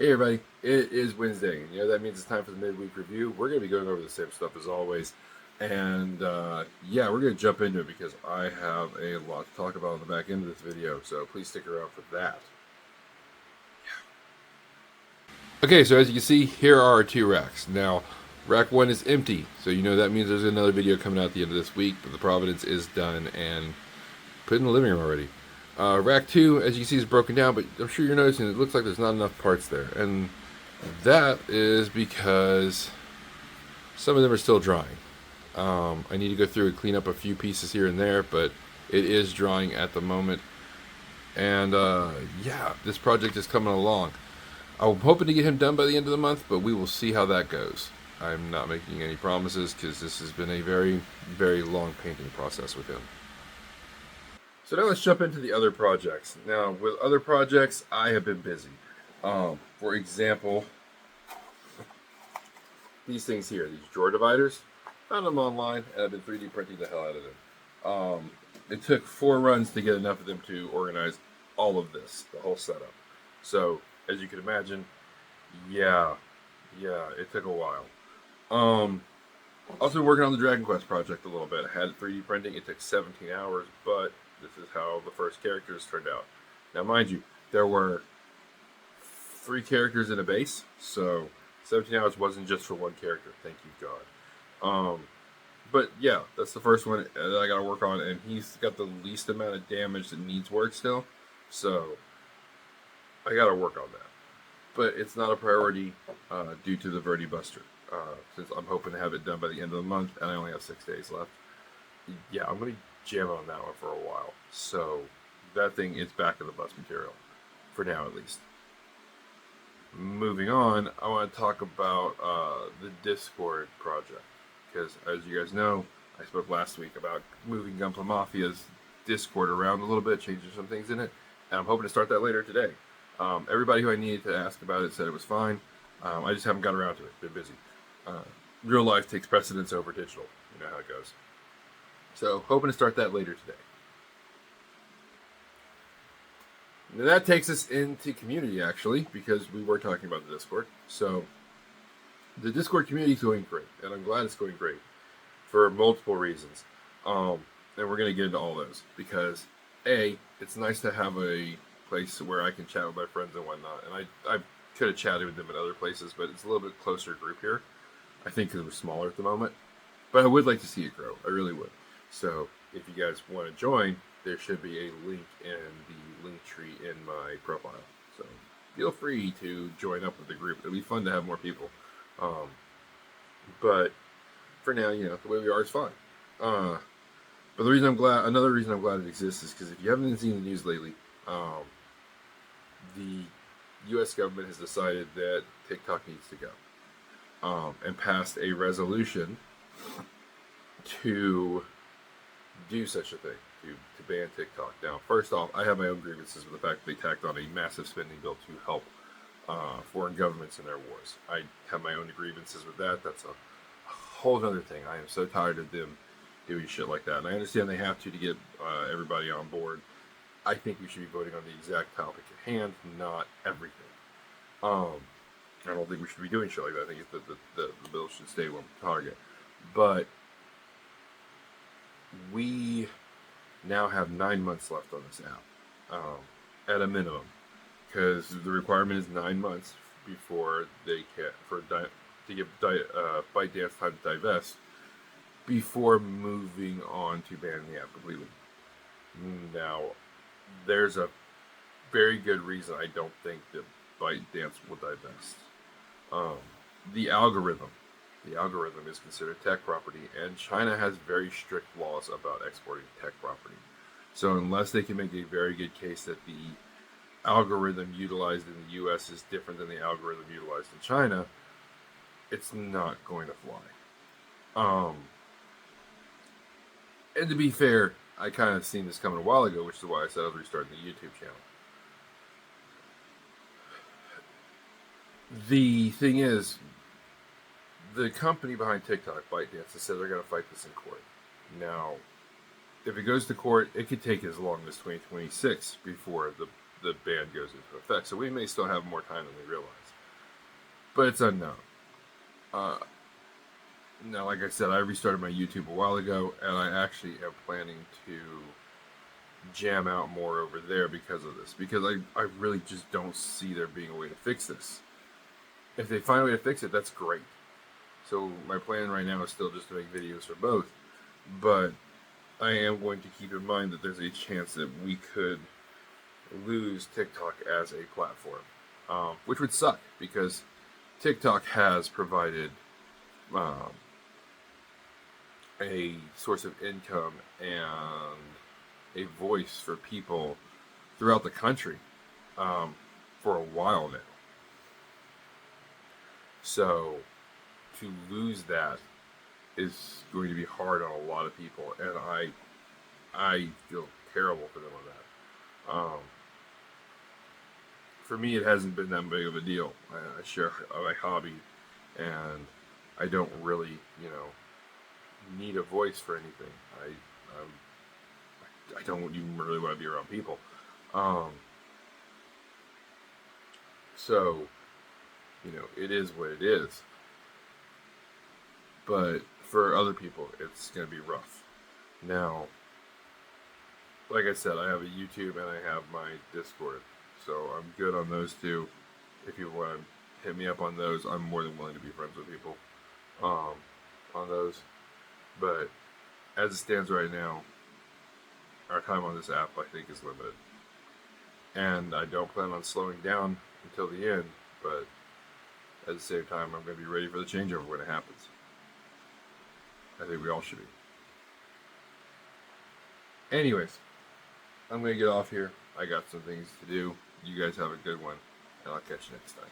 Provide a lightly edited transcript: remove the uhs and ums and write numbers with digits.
Hey everybody, it is Wednesday, and that means it's time for the midweek review. We're going to be going over the same stuff as always, and yeah, we're going to jump into it because I have a lot to talk about on the back end of this video, so please stick around for that. Okay, so as you can see, here are our two racks. Now, rack 1 is empty, so that means there's another video coming out at the end of this week, but the Providence is done and put in the living room already. Rack 2, as you can see, is broken down, but I'm sure you're noticing it looks like there's not enough parts there, and that is because some of them are still drying. I need to go through and clean up a few pieces here and there, but it is drying at the moment. And yeah, this project is coming along. I'm hoping to get him done by the end of the month, but we will see how that goes. I'm not making any promises because this has been a very, very long painting process with him. So now let's jump into the other projects. Now, with other projects, I have been busy. For example, these things here, these drawer dividers, found them online, and I've been 3D printing the hell out of them. It took 4 runs to get enough of them to organize all of this, the whole setup. So, as you can imagine, yeah, it took a while. Also been working on the Dragon Quest project a little bit. I had 3D printing, it took 17 hours, but this is how the first characters turned out. Now, mind you, there were 3 characters in a base, so 17 hours wasn't just for one character. Thank you, God. But yeah, that's the first one that I gotta work on, and he's got the least amount of damage that needs work still, so I gotta work on that. But it's not a priority due to the Verdi Buster, since I'm hoping to have it done by the end of the month, and I only have 6 days left. Yeah, I'm gonna jam on that one for a while. So that thing is back in the bus material, for now at least. Moving on, I want to talk about the Discord project, because as you guys know, I spoke last week about moving Gunpla Mafia's Discord around a little bit, changing some things in it, and I'm hoping to start that later today. Everybody who I needed to ask about it said it was fine. I just haven't got around to it. Been busy. Real life takes precedence over digital. You know how it goes. So, hoping to start that later today. Now that takes us into community, actually, because we were talking about the Discord. So, the Discord community is going great, and I'm glad it's going great for multiple reasons. And we're going to get into all those because, A, it's nice to have a place where I can chat with my friends and whatnot. And I could have chatted with them in other places, but it's a little bit closer group here. I think because we're smaller at the moment. But I would like to see it grow. I really would. So, if you guys want to join, there should be a link in the link tree in my profile. So feel free to join up with the group. It'll be fun to have more people. But for now, the way we are is fine. But another reason I'm glad it exists is because if you haven't seen the news lately, the U.S. government has decided that TikTok needs to go, and passed a resolution to do such a thing, to ban TikTok. Now, first off, I have my own grievances with the fact that they tacked on a massive spending bill to help foreign governments in their wars. I have my own grievances with that. That's a whole other thing. I am so tired of them doing shit like that. And I understand they have to get everybody on board. I think we should be voting on the exact topic at hand, not everything. I don't think we should be doing shit like that. I think the bill should stay on target. But we now have 9 months left on this app, at a minimum, because the requirement is 9 months before they can to give ByteDance time to divest before moving on to banning the app completely. Now, there's a very good reason I don't think that ByteDance will divest. The algorithm is considered tech property, and China has very strict laws about exporting tech property. So unless they can make a very good case that the algorithm utilized in the US is different than the algorithm utilized in China, it's not going to fly. And to be fair, I kind of seen this coming a while ago, which is why I said I was restarting the YouTube channel. The thing is, the company behind TikTok, ByteDance, has said they're going to fight this in court. Now, if it goes to court, it could take as long as 2026 before the ban goes into effect. So we may still have more time than we realize. but it's unknown. Uh, Now, like I said, I restarted my YouTube a while ago, and I actually am planning to jam out more over there because of this. Because I really just don't see there being a way to fix this. If they find a way to fix it, that's great. So my plan right now is still just to make videos for both. But I am going to keep in mind that there's a chance that we could lose TikTok as a platform, which would suck because TikTok has provided um, a source of income and a voice for people throughout the country for a while now. So to lose that is going to be hard on a lot of people, and I feel terrible for them on that. For me, it hasn't been that big of a deal. I share my hobby, and I don't really, need a voice for anything. I don't even really want to be around people. Um, so, it is what it is. But for other people, it's going to be rough. Now, like I said, I have a YouTube and I have my Discord. So I'm good on those two. If you want to hit me up on those, I'm more than willing to be friends with people on those. But as it stands right now, our time on this app, I think, is limited. And I don't plan on slowing down until the end, but at the same time, I'm going to be ready for the changeover when it happens. I think we all should be. Anyways, I'm going to get off here. I got some things to do. You guys have a good one, and I'll catch you next time.